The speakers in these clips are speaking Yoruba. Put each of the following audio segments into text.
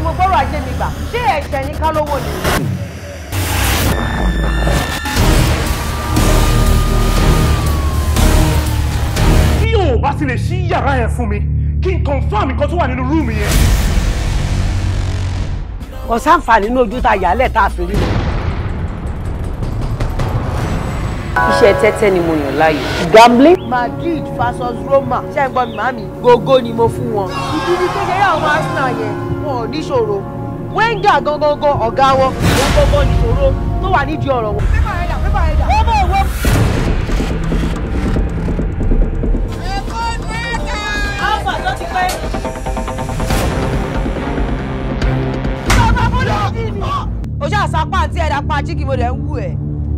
mo gbọ́rọ̀ ajé mi gbà ṣé ẹ̀ṣẹ̀ ní ká lówó ni. Bí o bá ti lè ṣí yàrá yẹn fún mi kí n confirm nǹkan tó wà nínú rúùmù yẹn. ọ̀sánfààní ní ojú ta yàálẹ̀ tá a fi rí. Iṣẹ́ tẹ́tẹ́ ni mo yàn láàyò. Gambling. Madrid versus Roma. Ṣé ẹ gbọ́ mi màmí? Gógó ni mo fún wọn. Ìdílé kékeré àwọn Arsenal yẹn wọn ò níṣòro. Wenger gangan ọ̀gá wọn. Wọ́n gbọ́gbọ́ níṣòro tó wà nídìí ọ̀rọ̀ wọn. Pépà ẹ̀dà. Ó bọ̀ wọ́n. Alfa tó ti pẹ́. Ojú àsápá àti ẹ̀dá pa jíkì mo dẹ̀ ń wú ẹ̀.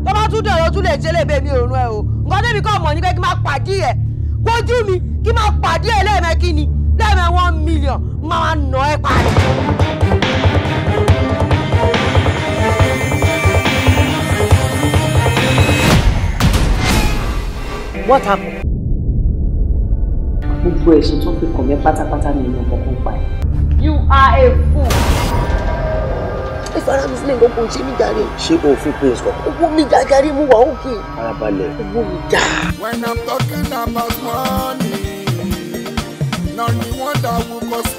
Tó bá tún dọ̀rọ̀ tún lè ṣe lè bẹ́ẹ̀ mi òórùn ẹ̀ o. Nǹkan débi kọ́ mọ̀ ní pé kí máa pàdé ẹ̀. Gbójú mi kí máa pàdé ẹ̀ lẹ́ẹ̀mẹ́kí ni. Lẹ́ẹ̀mẹ́ 1 million máa nà ẹ́ parí. What happened? Gbogbo ẹ̀sùn tó fi kàn mí pátápátá ni ìyẹn kọ̀ọ̀kan pa ẹ̀. You are a fool. Ìfara mi sílẹ̀ nǹkan kò ṣe mí jàre. Ṣé o fi prince kọ? Owó mi jàjàre mo wà òkè. Farabalẹ̀. Owó mi jà. When I'm talking about money, none wonder who cause